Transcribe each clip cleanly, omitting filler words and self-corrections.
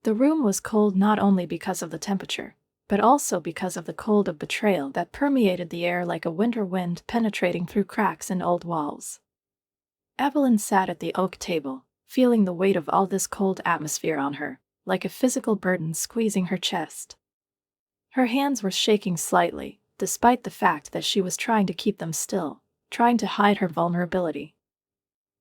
The room was cold not only because of the temperature, but also because of the cold of betrayal that permeated the air like a winter wind penetrating through cracks in old walls. Evelyn sat at the oak table, feeling the weight of all this cold atmosphere on her, like a physical burden squeezing her chest. Her hands were shaking slightly, despite the fact that she was trying to keep them still, trying to hide her vulnerability.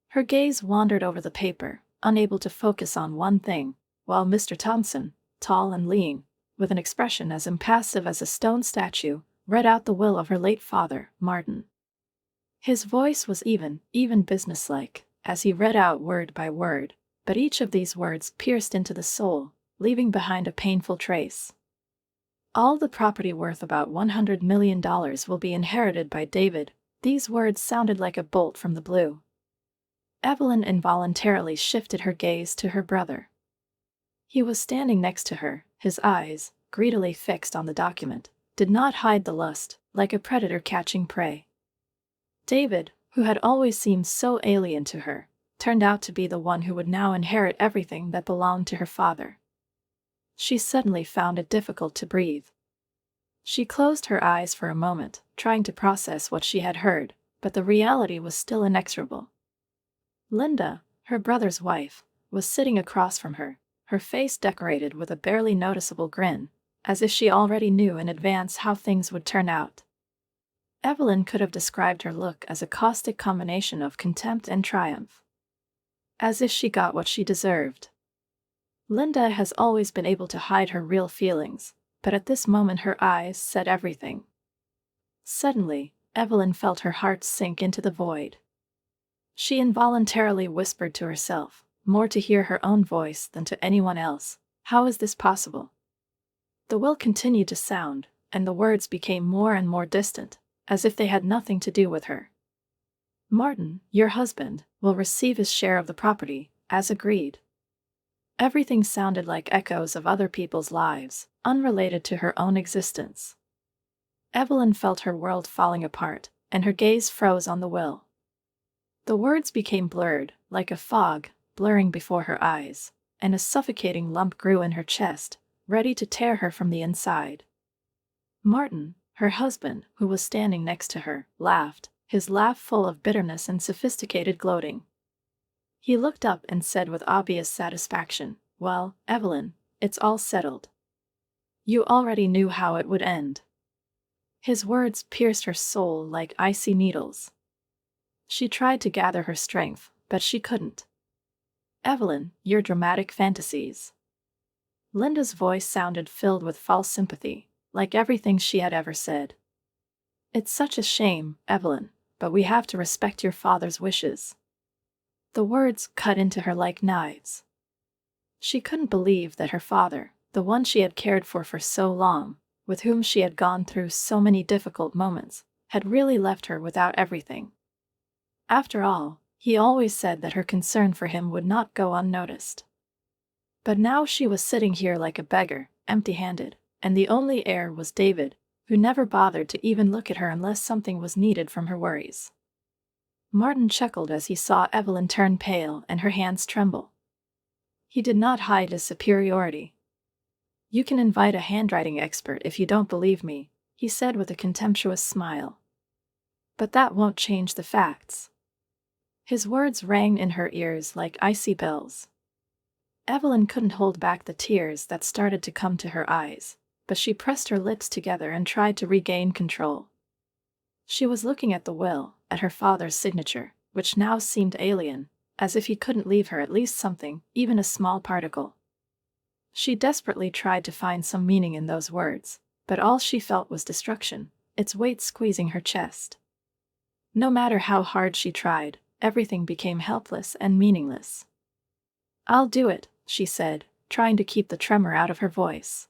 Her gaze wandered over the paper, unable to focus on one thing, while Mr. Thompson, tall and lean, with an expression as impassive as a stone statue, read out the will of her late father, Martin. His voice was even businesslike, as he read out word by word, but each of these words pierced into the soul, leaving behind a painful trace. All the property worth about $100 million will be inherited by David. These words sounded like a bolt from the blue. Evelyn involuntarily shifted her gaze to her brother. He was standing next to her, his eyes, greedily fixed on the document, did not hide the lust, like a predator catching prey. David, who had always seemed so alien to her, turned out to be the one who would now inherit everything that belonged to her father. She suddenly found it difficult to breathe. She closed her eyes for a moment, trying to process what she had heard, but the reality was still inexorable. Linda, her brother's wife, was sitting across from her, her face decorated with a barely noticeable grin, as if she already knew in advance how things would turn out. Evelyn could have described her look as a caustic combination of contempt and triumph. As if she got what she deserved. Linda has always been able to hide her real feelings, but at this moment her eyes said everything. Suddenly, Evelyn felt her heart sink into the void. She involuntarily whispered to herself, more to hear her own voice than to anyone else, "How is this possible?" The will continued to sound, and the words became more and more distant, as if they had nothing to do with her. "Martin, your husband, will receive his share of the property, as agreed." Everything sounded like echoes of other people's lives, unrelated to her own existence. Evelyn felt her world falling apart, and her gaze froze on the will. The words became blurred, like a fog, blurring before her eyes, and a suffocating lump grew in her chest, ready to tear her from the inside. Martin, her husband, who was standing next to her, laughed, his laugh full of bitterness and sophisticated gloating. He looked up and said with obvious satisfaction, "Well, Evelyn, it's all settled. You already knew how it would end." His words pierced her soul like icy needles. She tried to gather her strength, but she couldn't. "Evelyn, your dramatic fantasies." Linda's voice sounded filled with false sympathy, like everything she had ever said. "It's such a shame, Evelyn, but we have to respect your father's wishes." The words cut into her like knives. She couldn't believe that her father, the one she had cared for so long, with whom she had gone through so many difficult moments, had really left her without everything. After all, he always said that her concern for him would not go unnoticed. But now she was sitting here like a beggar, empty-handed, and the only heir was David, who never bothered to even look at her unless something was needed from her worries. Martin chuckled as he saw Evelyn turn pale and her hands tremble. He did not hide his superiority. "You can invite a handwriting expert if you don't believe me," he said with a contemptuous smile. "But that won't change the facts." His words rang in her ears like icy bells. Evelyn couldn't hold back the tears that started to come to her eyes, but she pressed her lips together and tried to regain control. She was looking at the will, at her father's signature, which now seemed alien, as if he couldn't leave her at least something, even a small particle. She desperately tried to find some meaning in those words, but all she felt was destruction, its weight squeezing her chest. No matter how hard she tried, everything became helpless and meaningless. "I'll do it," she said, trying to keep the tremor out of her voice.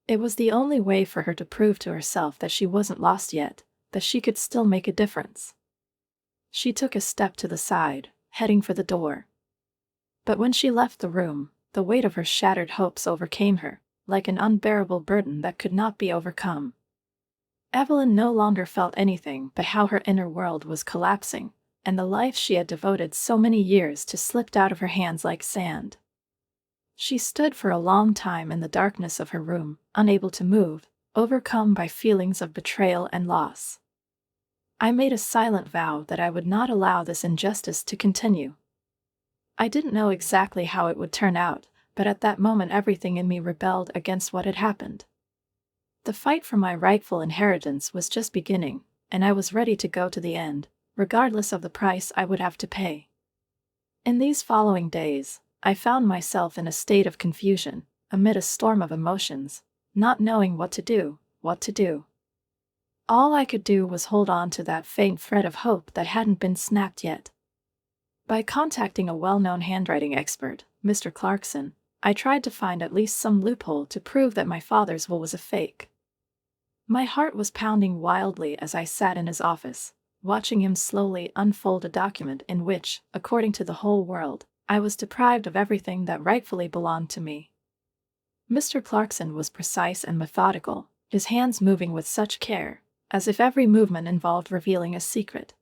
It was the only way for her to prove to herself that she wasn't lost yet, that she could still make a difference. She took a step to the side, heading for the door. But when she left the room, the weight of her shattered hopes overcame her, like an unbearable burden that could not be overcome. Evelyn no longer felt anything but how her inner world was collapsing, and the life she had devoted so many years to slipped out of her hands like sand. She stood for a long time in the darkness of her room, unable to move, overcome by feelings of betrayal and loss. I made a silent vow that I would not allow this injustice to continue. I didn't know exactly how it would turn out, but at that moment everything in me rebelled against what had happened. The fight for my rightful inheritance was just beginning, and I was ready to go to the end, regardless of the price I would have to pay. In these following days, I found myself in a state of confusion, amid a storm of emotions, not knowing what to do. All I could do was hold on to that faint thread of hope that hadn't been snapped yet. By contacting a well-known handwriting expert, Mr. Clarkson, I tried to find at least some loophole to prove that my father's will was a fake. My heart was pounding wildly as I sat in his office, watching him slowly unfold a document in which, according to the whole world, I was deprived of everything that rightfully belonged to me. Mr. Clarkson was precise and methodical, his hands moving with such care, as if every movement involved revealing a secret.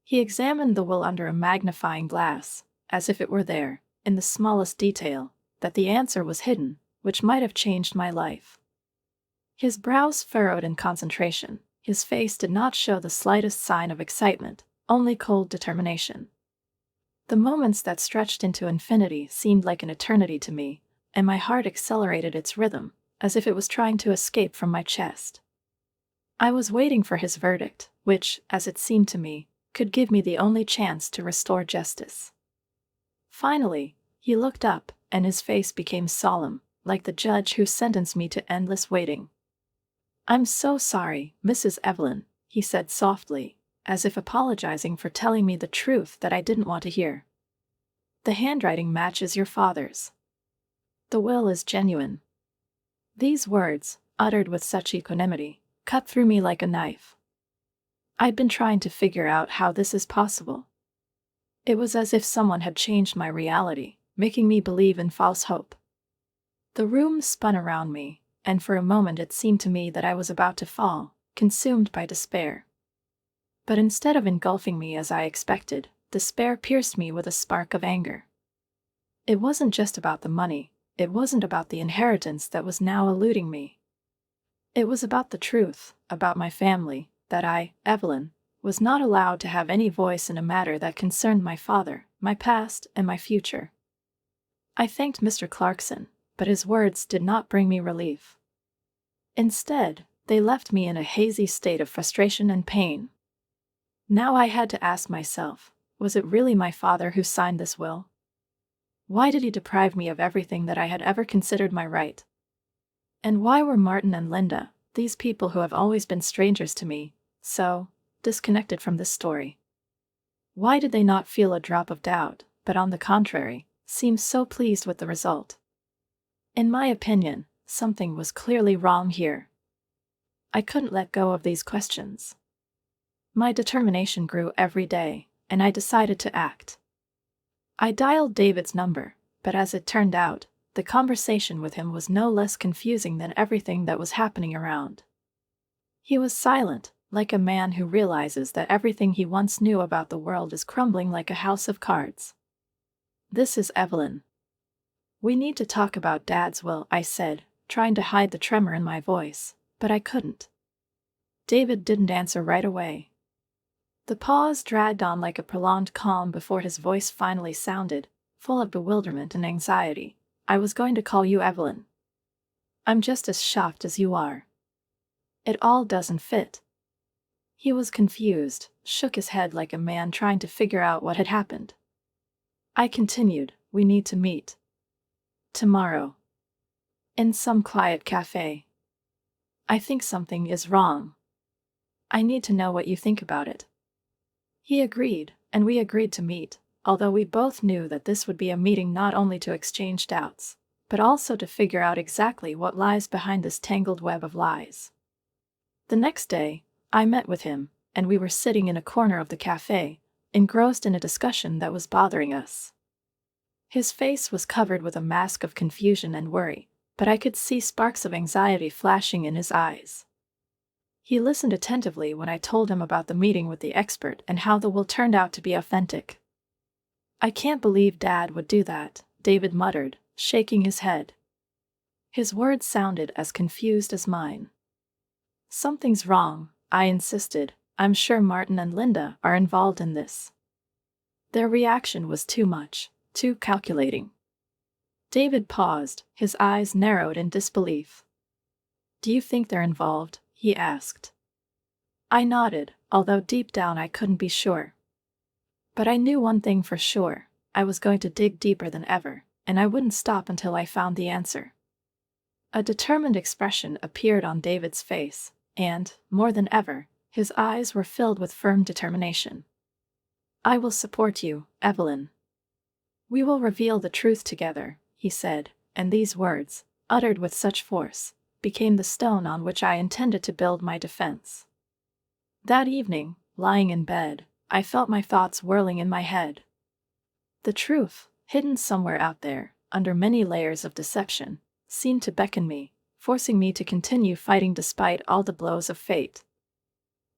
He examined the will under a magnifying glass, as if it were there, in the smallest detail, that the answer was hidden, which might have changed my life. His brows furrowed in concentration, his face did not show the slightest sign of excitement, only cold determination. The moments that stretched into infinity seemed like an eternity to me, and my heart accelerated its rhythm, as if it was trying to escape from my chest. I was waiting for his verdict, which, as it seemed to me, could give me the only chance to restore justice. Finally, he looked up, and his face became solemn, like the judge who sentenced me to endless waiting. "I'm so sorry, Mrs. Evelyn," he said softly, as if apologizing for telling me the truth that I didn't want to hear. "The handwriting matches your father's. The will is genuine." These words, uttered with such equanimity, cut through me like a knife. I'd been trying to figure out how this is possible. It was as if someone had changed my reality, making me believe in false hope. The room spun around me, and for a moment it seemed to me that I was about to fall, consumed by despair. But instead of engulfing me as I expected, despair pierced me with a spark of anger. It wasn't just about the money, it wasn't about the inheritance that was now eluding me. It was about the truth, about my family, that I, Evelyn, was not allowed to have any voice in a matter that concerned my father, my past, and my future. I thanked Mr. Clarkson, but his words did not bring me relief. Instead, they left me in a hazy state of frustration and pain. Now I had to ask myself, was it really my father who signed this will? Why did he deprive me of everything that I had ever considered my right? And why were Martin and Linda, these people who have always been strangers to me, so disconnected from this story? Why did they not feel a drop of doubt, but on the contrary, seem so pleased with the result? In my opinion, something was clearly wrong here. I couldn't let go of these questions. My determination grew every day, and I decided to act. I dialed David's number, but as it turned out, the conversation with him was no less confusing than everything that was happening around. He was silent, like a man who realizes that everything he once knew about the world is crumbling like a house of cards. "This is Evelyn. We need to talk about Dad's will," I said, trying to hide the tremor in my voice, but I couldn't. David didn't answer right away. The pause dragged on like a prolonged calm before his voice finally sounded, full of bewilderment and anxiety. "I was going to call you Evelyn. I'm just as shocked as you are. It all doesn't fit." He was confused, shook his head like a man trying to figure out what had happened. I continued, "We need to meet. Tomorrow. In some quiet cafe. I think something is wrong. I need to know what you think about it." He agreed, and we agreed to meet, although we both knew that this would be a meeting not only to exchange doubts, but also to figure out exactly what lies behind this tangled web of lies. The next day, I met with him, and we were sitting in a corner of the cafe, engrossed in a discussion that was bothering us. His face was covered with a mask of confusion and worry, but I could see sparks of anxiety flashing in his eyes. He listened attentively when I told him about the meeting with the expert and how the will turned out to be authentic. "I can't believe Dad would do that," David muttered, shaking his head. His words sounded as confused as mine. "Something's wrong," I insisted. "I'm sure Martin and Linda are involved in this." Their reaction was too much, too calculating. David paused, his eyes narrowed in disbelief. "Do you think they're involved?" he asked. I nodded, although deep down I couldn't be sure. But I knew one thing for sure: I was going to dig deeper than ever, and I wouldn't stop until I found the answer. A determined expression appeared on David's face, and, more than ever, his eyes were filled with firm determination. "I will support you, Evelyn. We will reveal the truth together," he said, and these words, uttered with such force, became the stone on which I intended to build my defense. That evening, lying in bed, I felt my thoughts whirling in my head. The truth, hidden somewhere out there, under many layers of deception, seemed to beckon me, forcing me to continue fighting despite all the blows of fate.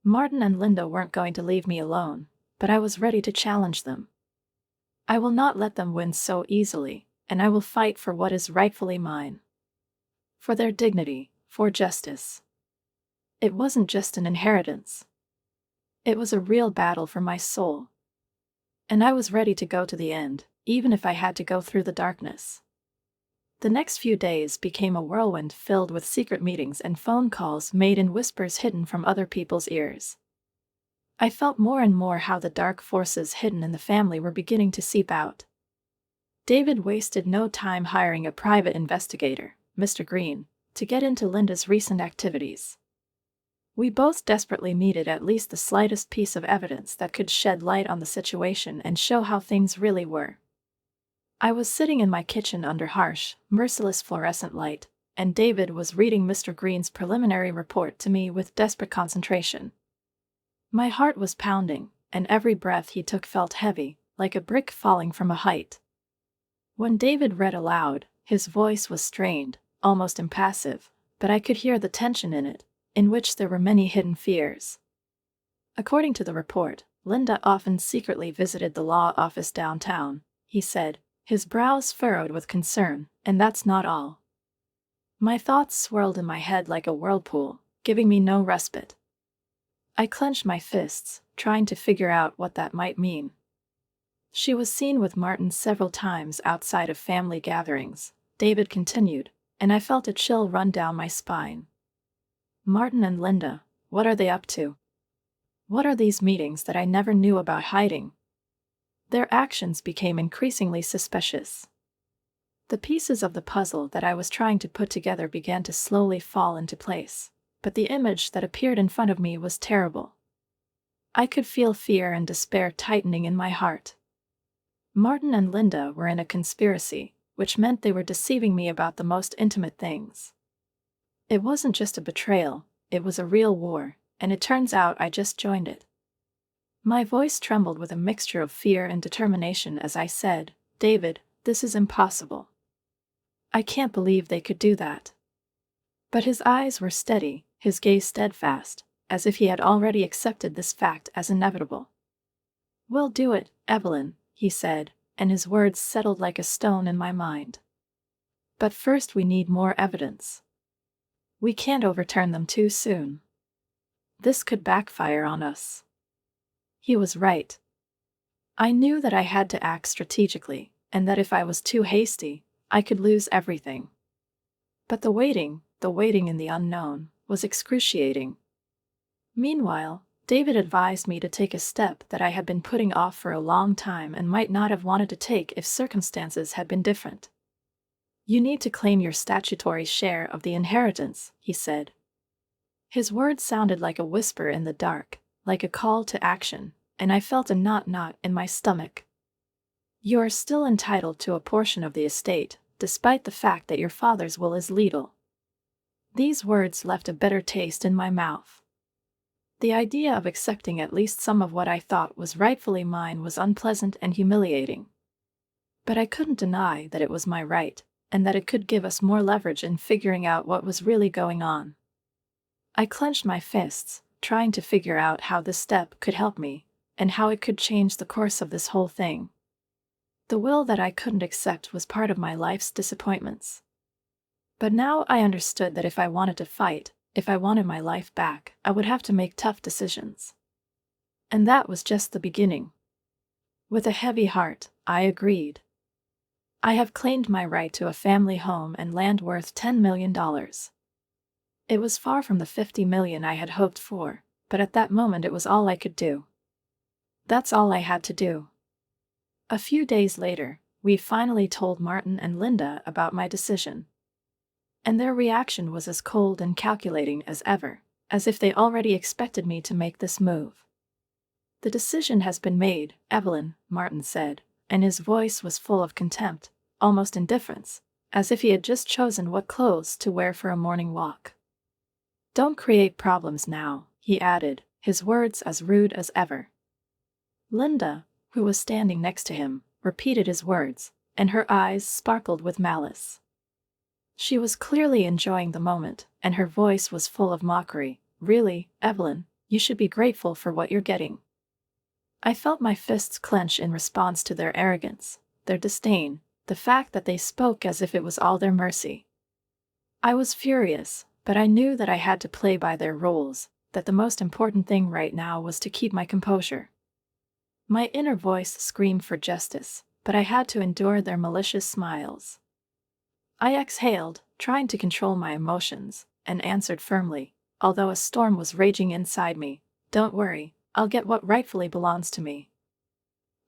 Martin and Linda weren't going to leave me alone, but I was ready to challenge them. I will not let them win so easily, and I will fight for what is rightfully mine. For their dignity, for justice. It wasn't just an inheritance. It was a real battle for my soul. And I was ready to go to the end, even if I had to go through the darkness. The next few days became a whirlwind filled with secret meetings and phone calls made in whispers hidden from other people's ears. I felt more and more how the dark forces hidden in the family were beginning to seep out. David wasted no time hiring a private investigator, Mr. Green, to get into Linda's recent activities. We both desperately needed at least the slightest piece of evidence that could shed light on the situation and show how things really were. I was sitting in my kitchen under harsh, merciless fluorescent light, and David was reading Mr. Green's preliminary report to me with desperate concentration. My heart was pounding, and every breath he took felt heavy, like a brick falling from a height. When David read aloud, his voice was strained, almost impassive, but I could hear the tension in it, in which there were many hidden fears. According to the report, Linda often secretly visited the law office downtown, he said, his brows furrowed with concern, and that's not all. My thoughts swirled in my head like a whirlpool, giving me no respite. I clenched my fists, trying to figure out what that might mean. She was seen with Martin several times outside of family gatherings, David continued, and I felt a chill run down my spine. Martin and Linda, what are they up to? What are these meetings that I never knew about hiding? Their actions became increasingly suspicious. The pieces of the puzzle that I was trying to put together began to slowly fall into place, but the image that appeared in front of me was terrible. I could feel fear and despair tightening in my heart. Martin and Linda were in a conspiracy, which meant they were deceiving me about the most intimate things. It wasn't just a betrayal, it was a real war, and it turns out I just joined it. My voice trembled with a mixture of fear and determination as I said, "David, this is impossible. I can't believe they could do that." But his eyes were steady, his gaze steadfast, as if he had already accepted this fact as inevitable. "We'll do it, Evelyn," he said, and his words settled like a stone in my mind. "But first we need more evidence. We can't overturn them too soon. This could backfire on us." He was right. I knew that I had to act strategically, and that if I was too hasty, I could lose everything. But the waiting in the unknown, was excruciating. Meanwhile, David advised me to take a step that I had been putting off for a long time and might not have wanted to take if circumstances had been different. "You need to claim your statutory share of the inheritance," he said. His words sounded like a whisper in the dark, like a call to action, and I felt a knot in my stomach. "You are still entitled to a portion of the estate, despite the fact that your father's will is legal." These words left a bitter taste in my mouth. The idea of accepting at least some of what I thought was rightfully mine was unpleasant and humiliating. But I couldn't deny that it was my right, and that it could give us more leverage in figuring out what was really going on. I clenched my fists, trying to figure out how this step could help me, and how it could change the course of this whole thing. The will that I couldn't accept was part of my life's disappointments. But now I understood that if I wanted to fight, if I wanted my life back, I would have to make tough decisions. And that was just the beginning. With a heavy heart, I agreed. I have claimed my right to a family home and land worth $10 million. It was far from the $50 million I had hoped for, but at that moment it was all I could do. That's all I had to do. A few days later, we finally told Martin and Linda about my decision. And their reaction was as cold and calculating as ever, as if they already expected me to make this move. "The decision has been made, Evelyn," Martin said, and his voice was full of contempt, almost indifference, as if he had just chosen what clothes to wear for a morning walk. "Don't create problems now," he added, his words as rude as ever. Linda, who was standing next to him, repeated his words, and her eyes sparkled with malice. She was clearly enjoying the moment, and her voice was full of mockery. "Really, Evelyn, you should be grateful for what you're getting." I felt my fists clench in response to their arrogance, their disdain, the fact that they spoke as if it was all their mercy. I was furious, but I knew that I had to play by their rules, that the most important thing right now was to keep my composure. My inner voice screamed for justice, but I had to endure their malicious smiles. I exhaled, trying to control my emotions, and answered firmly, although a storm was raging inside me, "Don't worry, I'll get what rightfully belongs to me."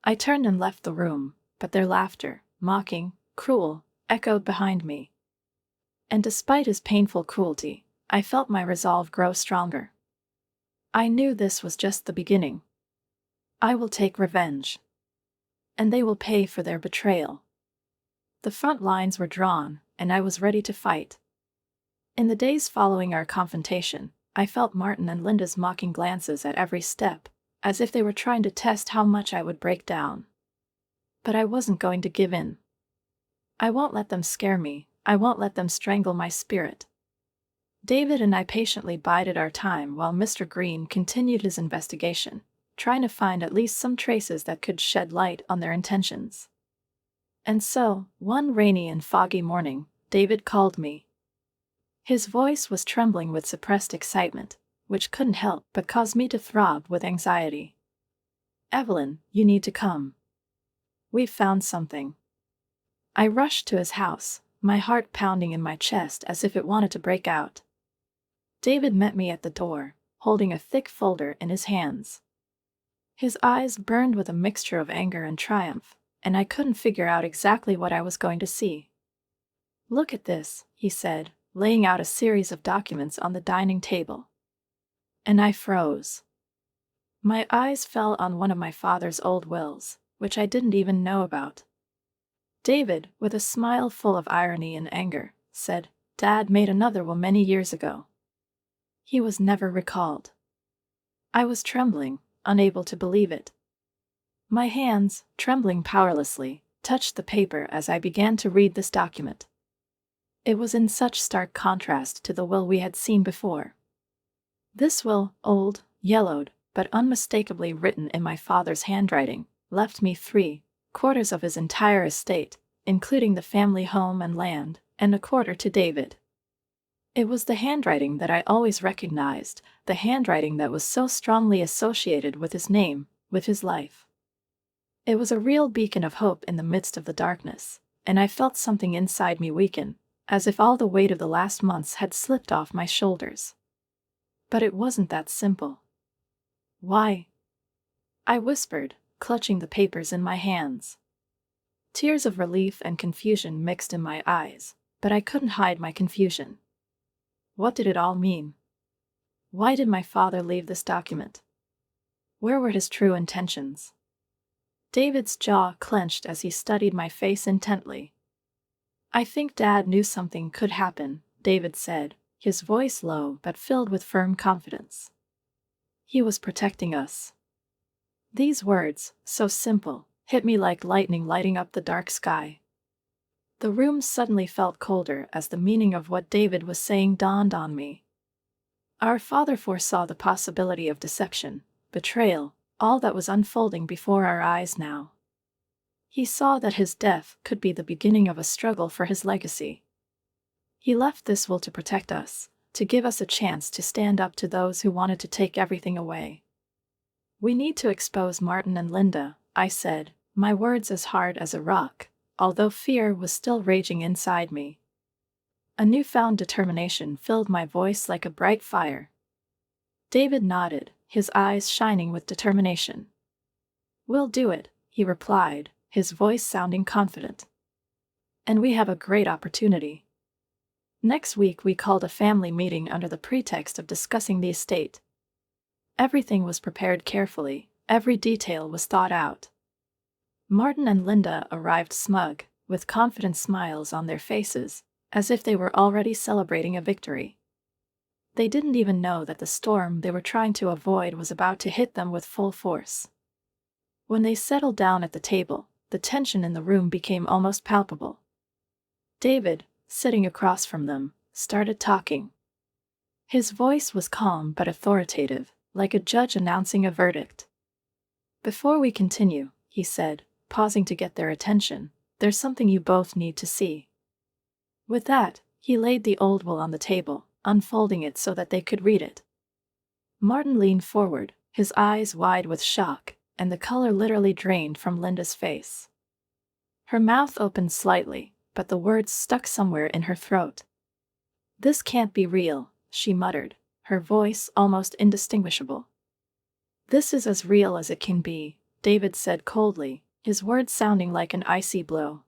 I turned and left the room, but their laughter, mocking, cruel, echoed behind me. And despite his painful cruelty, I felt my resolve grow stronger. I knew this was just the beginning. I will take revenge. And they will pay for their betrayal. The front lines were drawn, and I was ready to fight. In the days following our confrontation, I felt Martin and Linda's mocking glances at every step, as if they were trying to test how much I would break down. But I wasn't going to give in. I won't let them scare me, I won't let them strangle my spirit. David and I patiently bided our time while Mr. Green continued his investigation, trying to find at least some traces that could shed light on their intentions. And so, one rainy and foggy morning, David called me. His voice was trembling with suppressed excitement, which couldn't help but cause me to throb with anxiety. "Evelyn, you need to come. We've found something." I rushed to his house, my heart pounding in my chest as if it wanted to break out. David met me at the door, holding a thick folder in his hands. His eyes burned with a mixture of anger and triumph, and I couldn't figure out exactly what I was going to see. "Look at this," he said, laying out a series of documents on the dining table. And I froze. My eyes fell on one of my father's old wills, which I didn't even know about. David, with a smile full of irony and anger, said, "Dad made another will many years ago." He was never recalled. I was trembling, unable to believe it. My hands, trembling powerlessly, touched the paper as I began to read this document. It was in such stark contrast to the will we had seen before. This will, old, yellowed, but unmistakably written in my father's handwriting, left me 3/4 of his entire estate, including the family home and land, and a quarter to David. It was the handwriting that I always recognized, the handwriting that was so strongly associated with his name, with his life. It was a real beacon of hope in the midst of the darkness, and I felt something inside me weaken, as if all the weight of the last months had slipped off my shoulders. But it wasn't that simple. "Why?" I whispered, clutching the papers in my hands. Tears of relief and confusion mixed in my eyes, but I couldn't hide my confusion. What did it all mean? Why did my father leave this document? Where were his true intentions? David's jaw clenched as he studied my face intently. "I think Dad knew something could happen," David said, his voice low but filled with firm confidence. "He was protecting us." These words, so simple, hit me like lightning lighting up the dark sky. The room suddenly felt colder as the meaning of what David was saying dawned on me. Our father foresaw the possibility of deception, betrayal, all that was unfolding before our eyes now. He saw that his death could be the beginning of a struggle for his legacy. He left this will to protect us, to give us a chance to stand up to those who wanted to take everything away. We need to expose Martin and Linda, I said, my words as hard as a rock, although fear was still raging inside me. A newfound determination filled my voice like a bright fire. David nodded, his eyes shining with determination. "We'll do it," he replied, his voice sounding confident. "And we have a great opportunity." Next week we called a family meeting under the pretext of discussing the estate. Everything was prepared carefully, every detail was thought out. Martin and Linda arrived smug, with confident smiles on their faces, as if they were already celebrating a victory. They didn't even know that the storm they were trying to avoid was about to hit them with full force. When they settled down at the table, the tension in the room became almost palpable. David, sitting across from them, started talking. His voice was calm but authoritative, like a judge announcing a verdict. "Before we continue," he said, pausing to get their attention, "there's something you both need to see." With that, he laid the old will on the table, unfolding it so that they could read it. Martin leaned forward, his eyes wide with shock, and the color literally drained from Linda's face. Her mouth opened slightly, but the words stuck somewhere in her throat. "This can't be real," she muttered, her voice almost indistinguishable. "This is as real as it can be," David said coldly, his words sounding like an icy blow.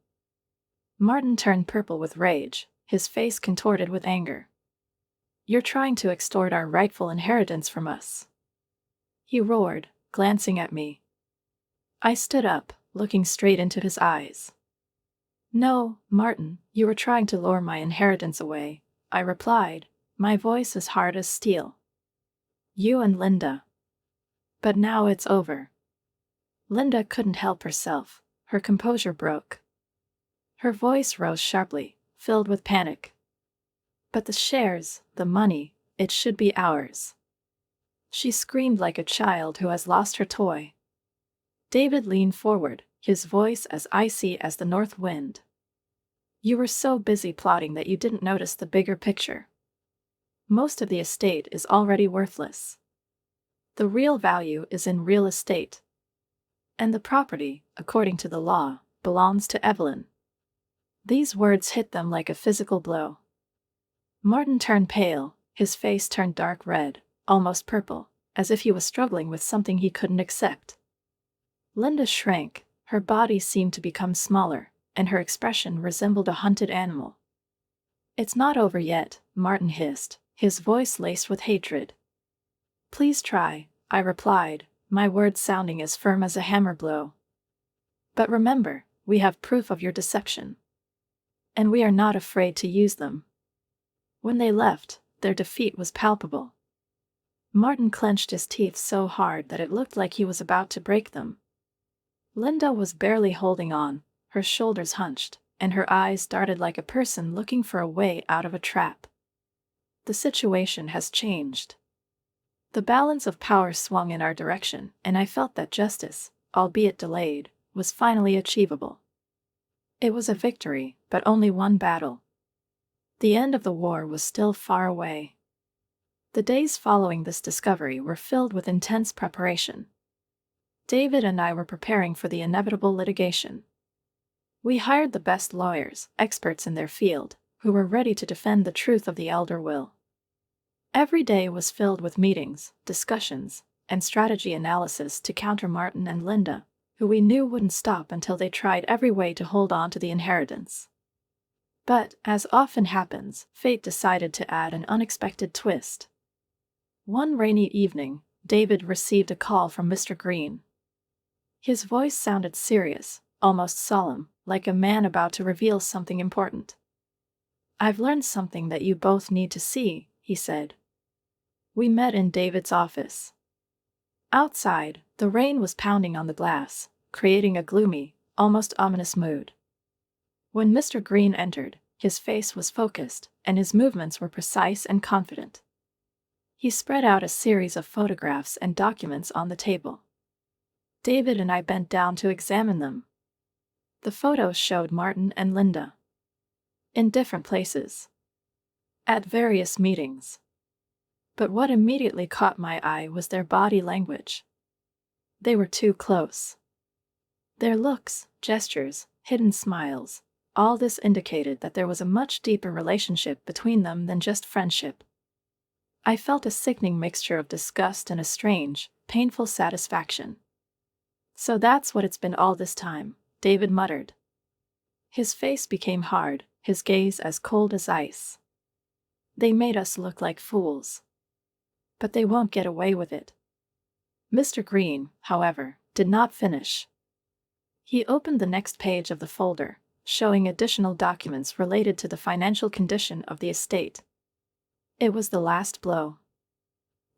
Martin turned purple with rage, his face contorted with anger. "You're trying to extort our rightful inheritance from us," he roared, glancing at me. I stood up, looking straight into his eyes. "No, Martin, you were trying to lure my inheritance away," I replied, my voice as hard as steel. "You and Linda. But now it's over." Linda couldn't help herself, her composure broke. Her voice rose sharply, filled with panic. "But the shares, the money, it should be ours." She screamed like a child who has lost her toy. David leaned forward, his voice as icy as the north wind. "You were so busy plotting that you didn't notice the bigger picture. Most of the estate is already worthless. The real value is in real estate. And the property, according to the law, belongs to Evelyn." These words hit them like a physical blow. Martin turned pale, his face turned dark red, almost purple, as if he was struggling with something he couldn't accept. Linda shrank, her body seemed to become smaller, and her expression resembled a hunted animal. "It's not over yet," Martin hissed, his voice laced with hatred. "Please try," I replied, my words sounding as firm as a hammer blow. "But remember, we have proof of your deception. And we are not afraid to use them." When they left, their defeat was palpable. Martin clenched his teeth so hard that it looked like he was about to break them. Linda was barely holding on, her shoulders hunched, and her eyes darted like a person looking for a way out of a trap. The situation has changed. The balance of power swung in our direction, and I felt that justice, albeit delayed, was finally achievable. It was a victory, but only one battle. The end of the war was still far away. The days following this discovery were filled with intense preparation. David and I were preparing for the inevitable litigation. We hired the best lawyers, experts in their field, who were ready to defend the truth of the elder will. Every day was filled with meetings, discussions, and strategy analysis to counter Martin and Linda, who we knew wouldn't stop until they tried every way to hold on to the inheritance. But, as often happens, fate decided to add an unexpected twist. One rainy evening, David received a call from Mr. Green. His voice sounded serious, almost solemn, like a man about to reveal something important. "I've learned something that you both need to see," he said. We met in David's office. Outside, the rain was pounding on the glass, creating a gloomy, almost ominous mood. When Mr. Green entered, his face was focused, and his movements were precise and confident. He spread out a series of photographs and documents on the table. David and I bent down to examine them. The photos showed Martin and Linda in different places, at various meetings. But what immediately caught my eye was their body language. They were too close. Their looks, gestures, hidden smiles, all this indicated that there was a much deeper relationship between them than just friendship. I felt a sickening mixture of disgust and a strange, painful satisfaction. "So that's what it's been all this time," David muttered. His face became hard, his gaze as cold as ice. "They made us look like fools. But they won't get away with it." Mr. Green, however, did not finish. He opened the next page of the folder, showing additional documents related to the financial condition of the estate. It was the last blow.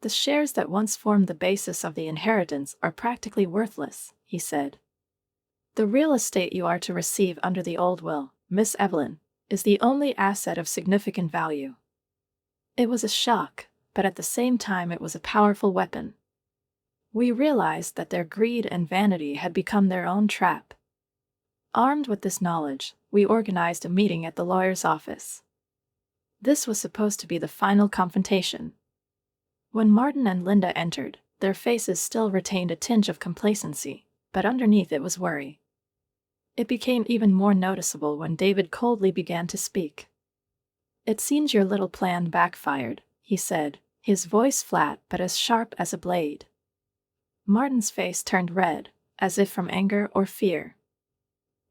"The shares that once formed the basis of the inheritance are practically worthless," he said. "The real estate you are to receive under the old will, Miss Evelyn, is the only asset of significant value." It was a shock, but at the same time it was a powerful weapon. We realized that their greed and vanity had become their own trap. Armed with this knowledge, we organized a meeting at the lawyer's office. This was supposed to be the final confrontation. When Martin and Linda entered, their faces still retained a tinge of complacency, but underneath it was worry. It became even more noticeable when David coldly began to speak. "It seems your little plan backfired," he said, his voice flat but as sharp as a blade. Martin's face turned red, as if from anger or fear.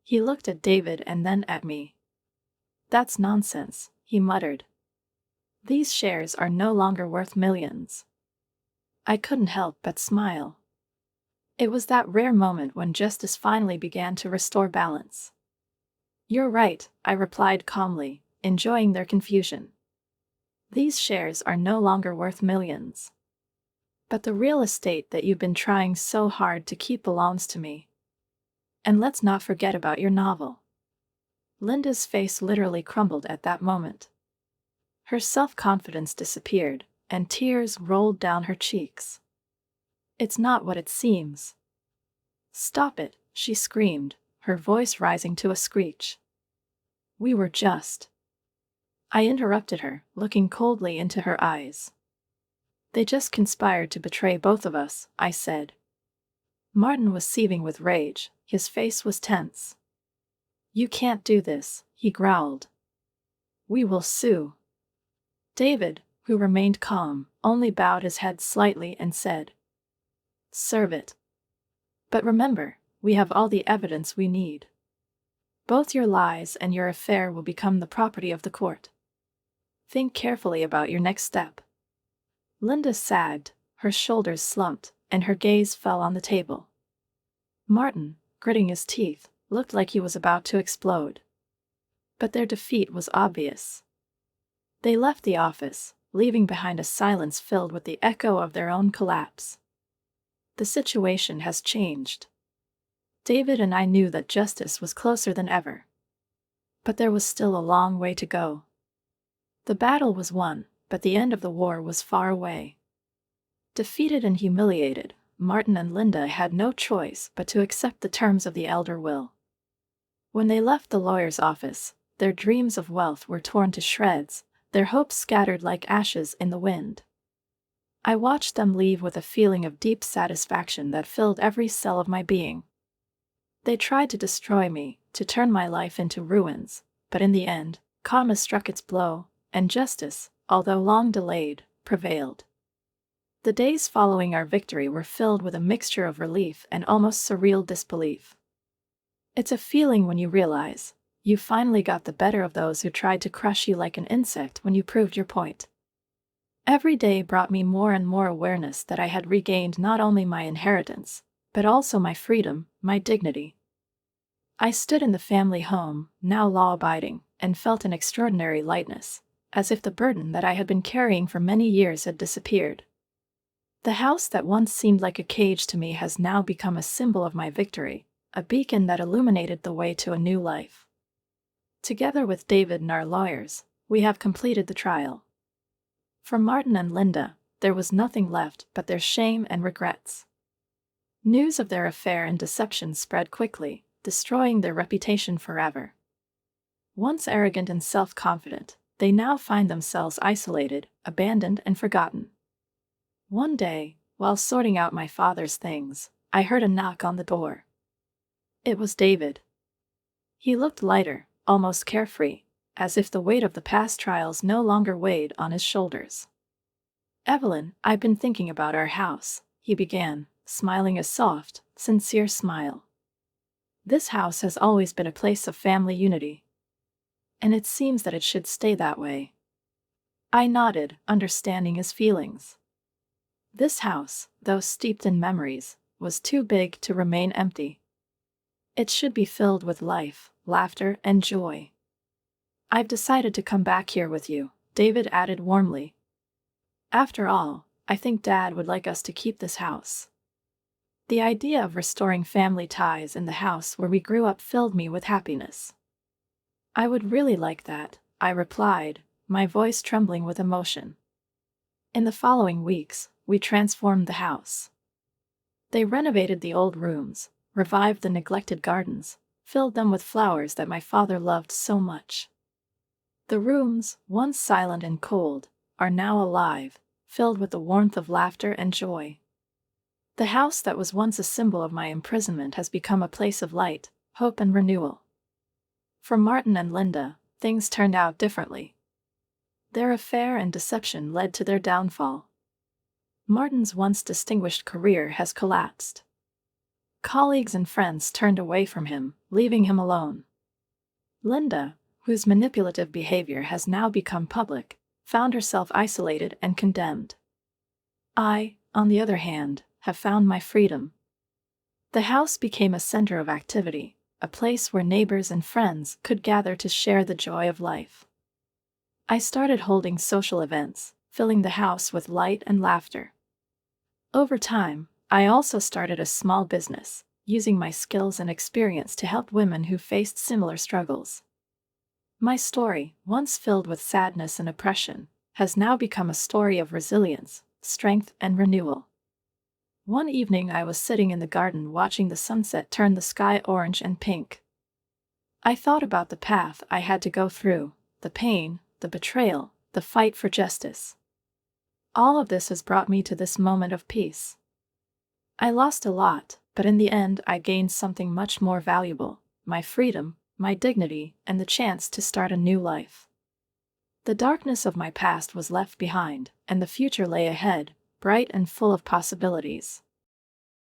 He looked at David and then at me. "That's nonsense," he muttered. "These shares are no longer worth millions." I couldn't help but smile. It was that rare moment when justice finally began to restore balance. "You're right," I replied calmly, enjoying their confusion. "These shares are no longer worth millions. But the real estate that you've been trying so hard to keep belongs to me. And let's not forget about your novel." Linda's face literally crumbled at that moment. Her self-confidence disappeared, and tears rolled down her cheeks. "It's not what it seems." "Stop it," she screamed, her voice rising to a screech. "We were just—" I interrupted her, looking coldly into her eyes. "They just conspired to betray both of us," I said. Martin was seething with rage, his face was tense. "You can't do this," he growled. "We will sue." David, who remained calm, only bowed his head slightly and said, "Serve it. But remember, we have all the evidence we need. Both your lies and your affair will become the property of the court. Think carefully about your next step." Linda sagged, her shoulders slumped, and her gaze fell on the table. Martin, gritting his teeth, looked like he was about to explode. But their defeat was obvious. They left the office, leaving behind a silence filled with the echo of their own collapse. The situation has changed. David and I knew that justice was closer than ever. But there was still a long way to go. The battle was won, but the end of the war was far away. Defeated and humiliated, Martin and Linda had no choice but to accept the terms of the elder will. When they left the lawyer's office, their dreams of wealth were torn to shreds, their hopes scattered like ashes in the wind. I watched them leave with a feeling of deep satisfaction that filled every cell of my being. They tried to destroy me, to turn my life into ruins, but in the end, karma struck its blow, and justice, although long delayed, prevailed. The days following our victory were filled with a mixture of relief and almost surreal disbelief. It's a feeling when you realize you finally got the better of those who tried to crush you like an insect when you proved your point. Every day brought me more and more awareness that I had regained not only my inheritance, but also my freedom, my dignity. I stood in the family home, now law-abiding, and felt an extraordinary lightness, as if the burden that I had been carrying for many years had disappeared. The house that once seemed like a cage to me has now become a symbol of my victory, a beacon that illuminated the way to a new life. Together with David and our lawyers, we have completed the trial. For Martin and Linda, there was nothing left but their shame and regrets. News of their affair and deception spread quickly, destroying their reputation forever. Once arrogant and self-confident, they now find themselves isolated, abandoned, and forgotten. One day, while sorting out my father's things, I heard a knock on the door. It was David. He looked lighter, almost carefree, as if the weight of the past trials no longer weighed on his shoulders. "Evelyn, I've been thinking about our house," he began, smiling a soft, sincere smile. "This house has always been a place of family unity, and it seems that it should stay that way." I nodded, understanding his feelings. This house, though steeped in memories, was too big to remain empty. It should be filled with life, laughter, and joy. "I've decided to come back here with you," David added warmly. "After all, I think Dad would like us to keep this house." The idea of restoring family ties in the house where we grew up filled me with happiness. "I would really like that," I replied, my voice trembling with emotion. In the following weeks, we transformed the house. They renovated the old rooms, revived the neglected gardens, filled them with flowers that my father loved so much. The rooms, once silent and cold, are now alive, filled with the warmth of laughter and joy. The house that was once a symbol of my imprisonment has become a place of light, hope, and renewal. For Martin and Linda, things turned out differently. Their affair and deception led to their downfall. Martin's once distinguished career has collapsed. Colleagues and friends turned away from him, leaving him alone. Linda, whose manipulative behavior has now become public, found herself isolated and condemned. I, on the other hand, have found my freedom. The house became a center of activity, a place where neighbors and friends could gather to share the joy of life. I started holding social events, filling the house with light and laughter. Over time, I also started a small business, using my skills and experience to help women who faced similar struggles. My story, once filled with sadness and oppression, has now become a story of resilience, strength, and renewal. One evening I was sitting in the garden watching the sunset turn the sky orange and pink. I thought about the path I had to go through, the pain, the betrayal, the fight for justice. All of this has brought me to this moment of peace. I lost a lot, but in the end I gained something much more valuable: my freedom, my dignity, and the chance to start a new life. The darkness of my past was left behind, and the future lay ahead, bright and full of possibilities.